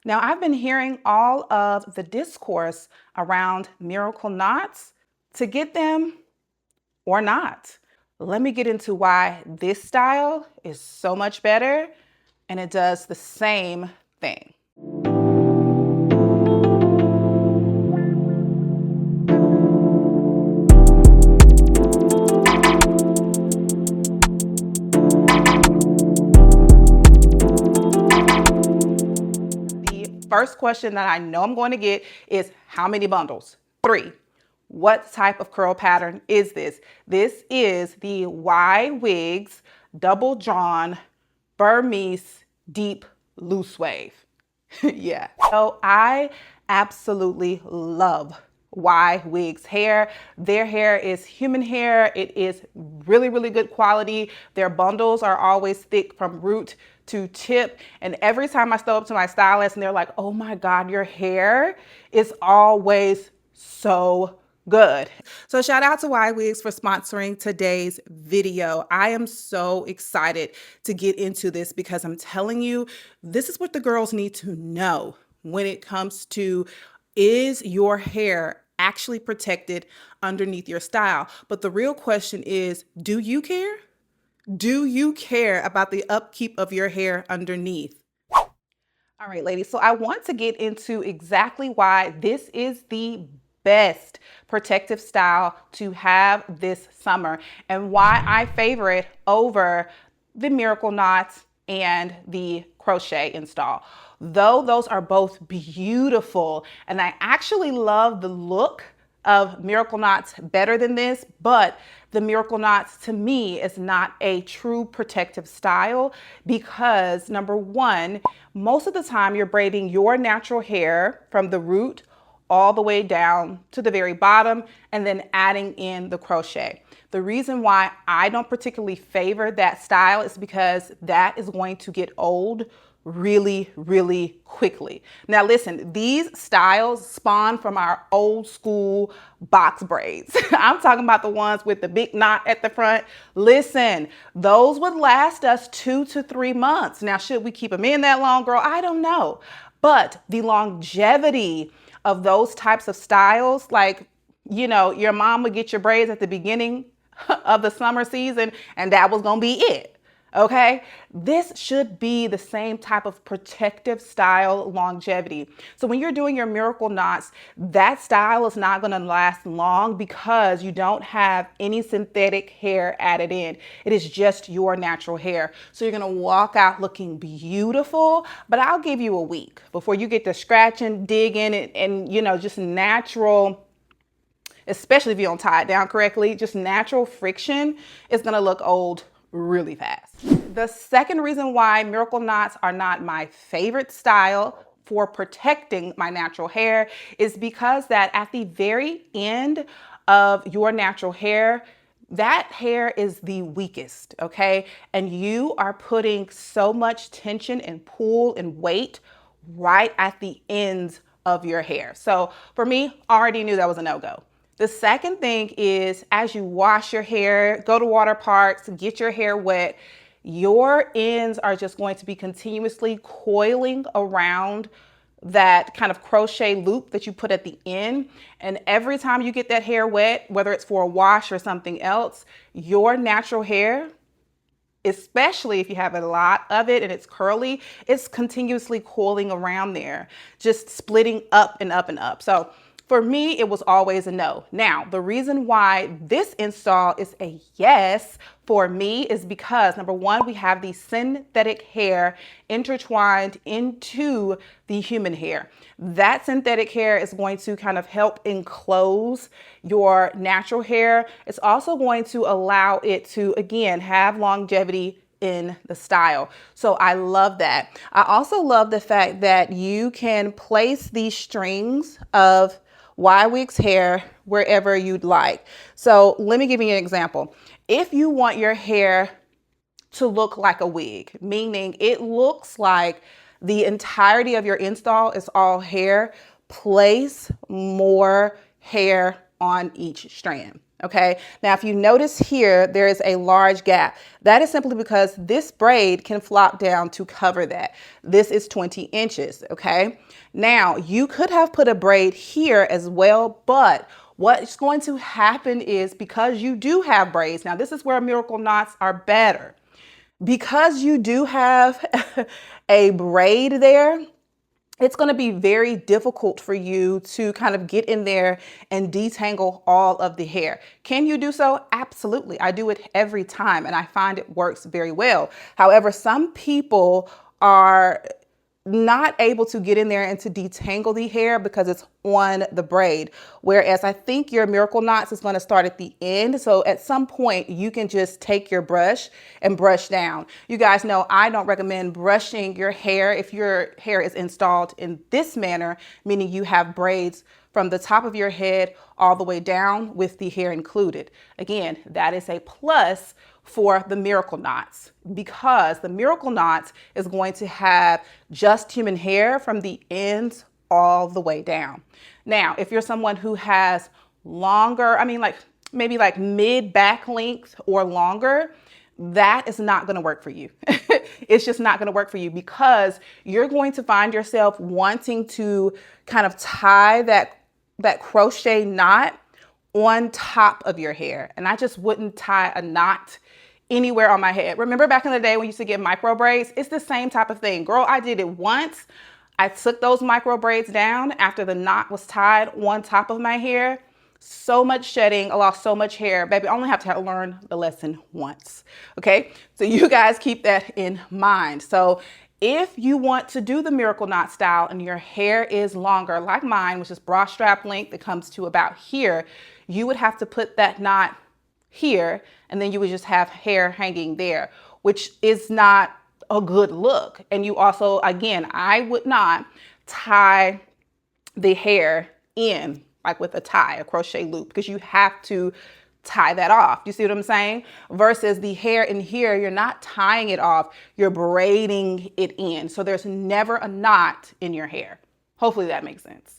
Now, I've been hearing all of the discourse around miracle knots to get them or not. Let me get into why this style is so much better and it does the same thing. First question that I know I'm going to get is how many bundles? 3. What type of curl pattern is this? This is the Ywigs double drawn Burmese deep loose wave. Yeah. So I absolutely love Ywigs hair. Their hair is human hair. It is really, really good quality. Their bundles are always thick from root to tip. And every time I step up to my stylist and they're like, oh my God, your hair is always so good. So shout out to Ywigs for sponsoring today's video. I am so excited to get into this because I'm telling you, this is what the girls need to know when it comes to, is your hair actually protected underneath your style? But the real question is, do you care? Do you care about the upkeep of your hair underneath? All right, ladies, so I want to get into exactly why this is the best protective style to have this summer and why I favor it over the miracle knots and the crochet install. Though those are both beautiful and I actually love the look of miracle knots better than this, but the miracle knots to me is not a true protective style because number one, most of the time you're braiding your natural hair from the root all the way down to the very bottom and then adding in the crochet. The reason why I don't particularly favor that style is because that is going to get old really, really quickly. Now listen, these styles spawn from our old school box braids. I'm talking about the ones with the big knot at the front. Listen, those would last us 2 to 3 months. Now, should we keep them in that long, girl? I don't know. But the longevity of those types of styles, like, you know, your mom would get your braids at the beginning of the summer season and that was gonna be it. Okay, this should be the same type of protective style longevity. So when you're doing your miracle knots, that style is not going to last long because you don't have any synthetic hair added in. It is just your natural hair. So you're going to walk out looking beautiful, but I'll give you a week before you get to scratching, digging, and you know, just natural, especially if you don't tie it down correctly, just natural friction is going to look old really fast. The second reason why miracle knots are not my favorite style for protecting my natural hair is because that at the very end of your natural hair, that hair is the weakest, okay? And you are putting so much tension and pull and weight right at the ends of your hair. So for me, I already knew that was a no-go. The second thing is as you wash your hair, go to water parks, get your hair wet, your ends are just going to be continuously coiling around that kind of crochet loop that you put at the end. And every time you get that hair wet, whether it's for a wash or something else, your natural hair, especially if you have a lot of it and it's curly, it's continuously coiling around there, just splitting up and up and up. So for me, it was always a no. Now, the reason why this install is a yes for me is because number one, we have the synthetic hair intertwined into the human hair. That synthetic hair is going to kind of help enclose your natural hair. It's also going to allow it to, again, have longevity in the style. So I love that. I also love the fact that you can place these strings of Ywigs hair wherever you'd like. So let me give you an example. If you want your hair to look like a wig, meaning it looks like the entirety of your install is all hair, place more hair on each strand. Okay, now if you notice here, there is a large gap. That is simply because this braid can flop down to cover that. This is 20 inches, okay? Now, you could have put a braid here as well, but what's going to happen is because you do have braids, now this is where miracle knots are better. Because you do have a braid there, it's going to be very difficult for you to kind of get in there and detangle all of the hair. Can you do so? Absolutely. I do it every time and I find it works very well. However, some people are not able to get in there and to detangle the hair because it's on the braid. Whereas I think your miracle knots is going to start at the end. So at some point you can just take your brush and brush down. You guys know I don't recommend brushing your hair if your hair is installed in this manner, meaning you have braids from the top of your head all the way down with the hair included. Again, that is a plus for the miracle knots because the miracle knots is going to have just human hair from the ends all the way down. Now, if you're someone who has longer, maybe like mid back length or longer, that is not going to work for you. It's just not going to work for you because you're going to find yourself wanting to kind of tie that crochet knot on top of your hair. And I just wouldn't tie a knot anywhere on my head. Remember back in the day when you used to get micro braids? It's the same type of thing. Girl, I did it once. I took those micro braids down after the knot was tied on top of my hair. So much shedding, I lost so much hair. Baby, I only have to learn the lesson once. Okay, so you guys keep that in mind. So if you want to do the miracle knot style and your hair is longer, like mine, which is bra strap length, that comes to about here, you would have to put that knot here, and then you would just have hair hanging there, which is not a good look. And you also, again, I would not tie the hair in like with a tie, a crochet loop, because you have to tie that off. You see what I'm saying? Versus the hair in here, you're not tying it off, you're braiding it in. So there's never a knot in your hair. Hopefully that makes sense.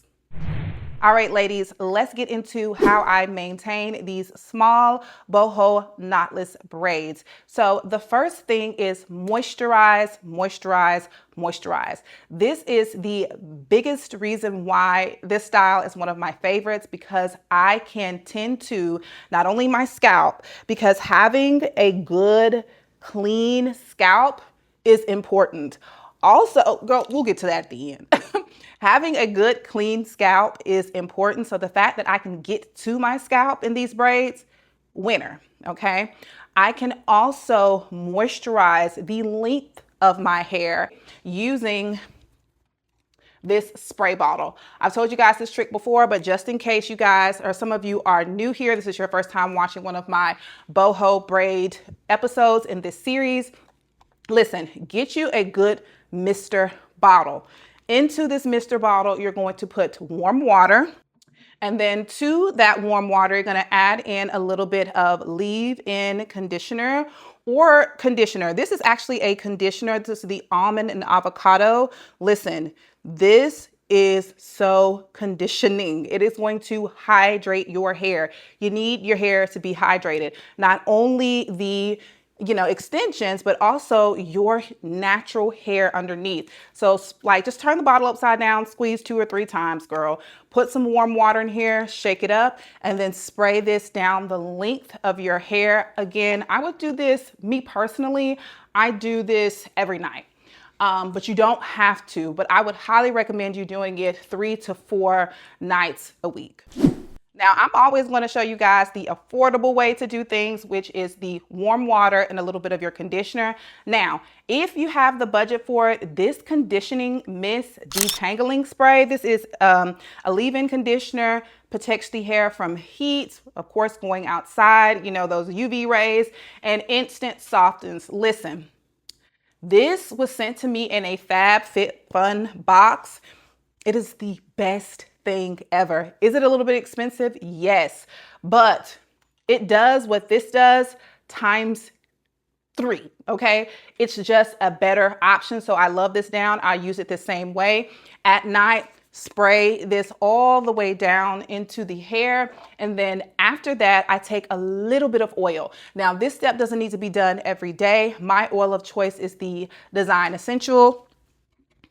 All right, ladies, let's get into how I maintain these small boho knotless braids. So the first thing is moisturize, moisturize, moisturize. This is the biggest reason why this style is one of my favorites, because I can tend to not only my scalp, because having a good clean scalp is important. Also, girl, we'll get to that at the end. Having a good clean scalp is important. So the fact that I can get to my scalp in these braids, winner, okay? I can also moisturize the length of my hair using this spray bottle. I've told you guys this trick before, but just in case you guys, or some of you are new here, this is your first time watching one of my boho braid episodes in this series, listen, get you a good mister bottle. Into this mister bottle, you're going to put warm water. And then to that warm water, you're going to add in a little bit of leave-in conditioner or conditioner. This is actually a conditioner. This is the almond and avocado. Listen, this is so conditioning. It is going to hydrate your hair. You need your hair to be hydrated. Not only the extensions, but also your natural hair underneath. So like just turn the bottle upside down, squeeze 2 or 3 times, girl. Put some warm water in here, shake it up, and then spray this down the length of your hair. Again, I would do this, me personally, I do this every night. But you don't have to, but I would highly recommend you doing it 3 to 4 nights a week. Now, I'm always going to show you guys the affordable way to do things, which is the warm water and a little bit of your conditioner. Now, if you have the budget for it, this conditioning mist detangling spray, this is a leave-in conditioner, protects the hair from heat, of course, going outside, those UV rays, and instant softens. Listen, this was sent to me in a FabFitFun box. It is the best thing ever. Is it a little bit expensive? Yes, but it does what this does times 3. Okay, it's just a better option. So I love this down. I use it the same way at night. Spray this all the way down into the hair, and then after that, I take a little bit of oil. Now, this step doesn't need to be done every day. My oil of choice is the Design Essential,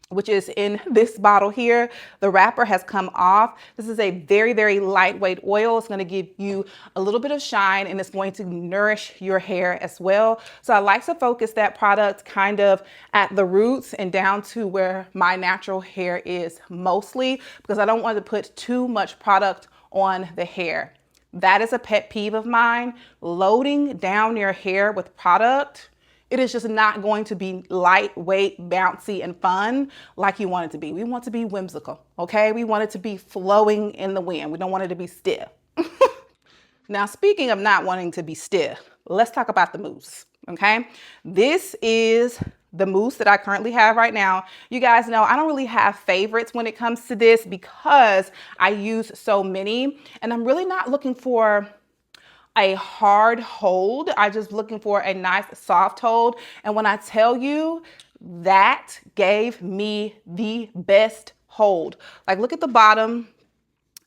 which is in this bottle here. The wrapper has come off. This is a very, very lightweight oil. It's gonna give you a little bit of shine and it's going to nourish your hair as well. So I like to focus that product kind of at the roots and down to where my natural hair is mostly, because I don't want to put too much product on the hair. That is a pet peeve of mine. Loading down your hair with product, it is just not going to be lightweight, bouncy, and fun like you want it to be. We want it to be whimsical, okay? We want it to be flowing in the wind. We don't want it to be stiff. Now, speaking of not wanting to be stiff, let's talk about the mousse, okay? This is the mousse that I currently have right now. You guys know I don't really have favorites when it comes to this because I use so many, and I'm really not looking for a hard hold. I just looking for a nice soft hold. And when I tell you, that gave me the best hold. Like, look at the bottom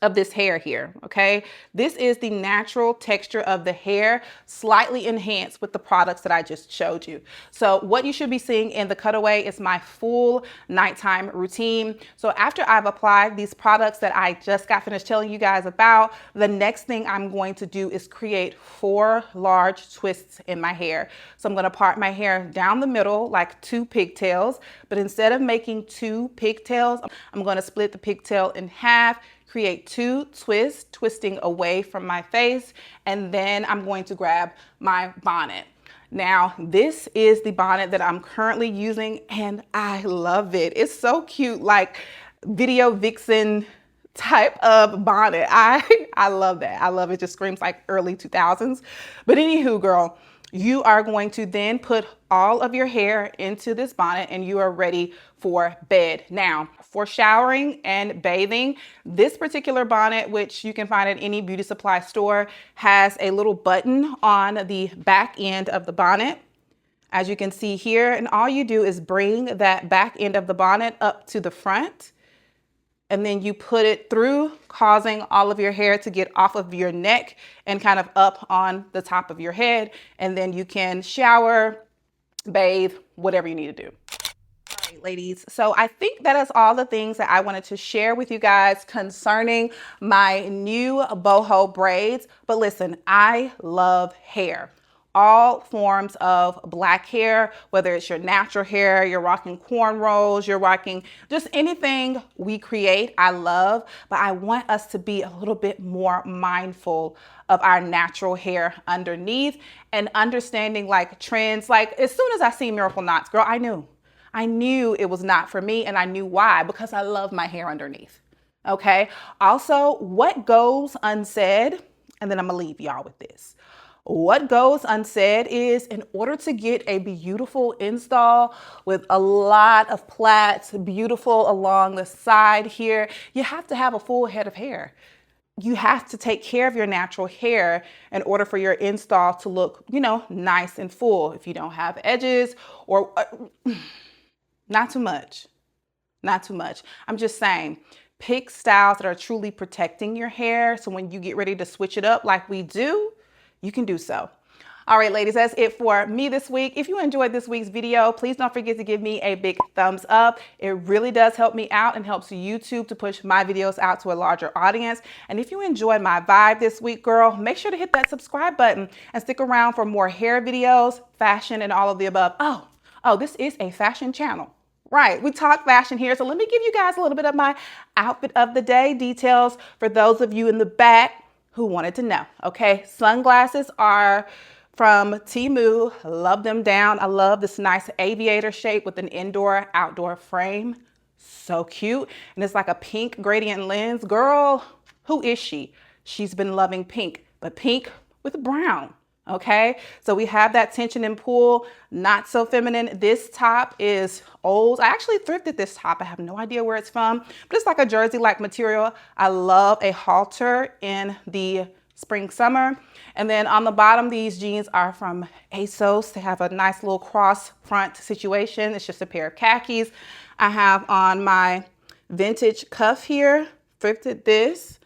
of this hair here, okay? This is the natural texture of the hair, slightly enhanced with the products that I just showed you. So what you should be seeing in the cutaway is my full nighttime routine. So after I've applied these products that I just got finished telling you guys about, the next thing I'm going to do is create 4 large twists in my hair. So I'm gonna part my hair down the middle like 2 pigtails, but instead of making 2 pigtails, I'm gonna split the pigtail in half, create 2 twists, twisting away from my face, and then I'm going to grab my bonnet. Now, this is the bonnet that I'm currently using, and I love it. It's so cute, like video vixen type of bonnet. I love that. I love it. Just screams like early 2000s. But anywho, girl, you are going to then put all of your hair into this bonnet and you are ready for bed. Now, for showering and bathing, this particular bonnet, which you can find at any beauty supply store, has a little button on the back end of the bonnet, as you can see here. And all you do is bring that back end of the bonnet up to the front, and then you put it through, causing all of your hair to get off of your neck and kind of up on the top of your head. And then you can shower, bathe, whatever you need to do. All right, ladies. So I think that is all the things that I wanted to share with you guys concerning my new boho braids. But listen, I love hair. All forms of black hair, whether it's your natural hair, you're rocking cornrows, you're rocking just anything we create, I love, but I want us to be a little bit more mindful of our natural hair underneath and understanding like trends. Like as soon as I see Miracle Knots, girl, I knew it was not for me, and I knew why, because I love my hair underneath. Okay. Also, what goes unsaid, and then I'm gonna leave y'all with this. What goes unsaid is, in order to get a beautiful install with a lot of plaits, beautiful along the side here, you have to have a full head of hair. You have to take care of your natural hair in order for your install to look, you know, nice and full. If you don't have edges or not too much, not too much. I'm just saying, pick styles that are truly protecting your hair. So when you get ready to switch it up like we do, you can do so. All right, ladies, that's it for me this week. If you enjoyed this week's video, please don't forget to give me a big thumbs up. It really does help me out and helps YouTube to push my videos out to a larger audience. And if you enjoyed my vibe this week, girl, make sure to hit that subscribe button and stick around for more hair videos, fashion, and all of the above. Oh, this is a fashion channel. Right, we talk fashion here. So let me give you guys a little bit of my outfit of the day details for those of you in the back who wanted to know. Okay, sunglasses are from Temu. Love them down. I love this nice aviator shape with an indoor outdoor frame. So cute. And it's like a pink gradient lens. Girl, who is she? She's been loving pink, but pink with brown. Okay, so we have that tension and pull, not so feminine. This top is old. I actually thrifted this top. I have no idea where it's from, but it's like a jersey-like material. I love a halter in the spring, summer. And then on the bottom, these jeans are from ASOS. They have a nice little cross front situation. It's just a pair of khakis. I have on my vintage cuff here, thrifted this.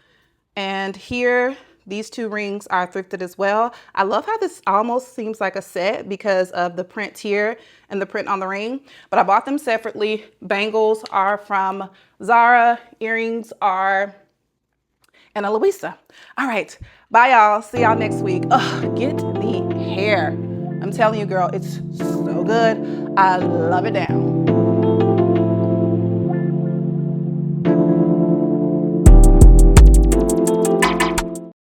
And here, These two rings are thrifted as well. I love how this almost seems like a set because of the print here and the print on the ring, but I bought them separately. Bangles are from Zara, earrings are Ana Luisa. All right, bye y'all. See y'all next week. Ugh, get the hair. I'm telling you, girl, it's so good. I love it down.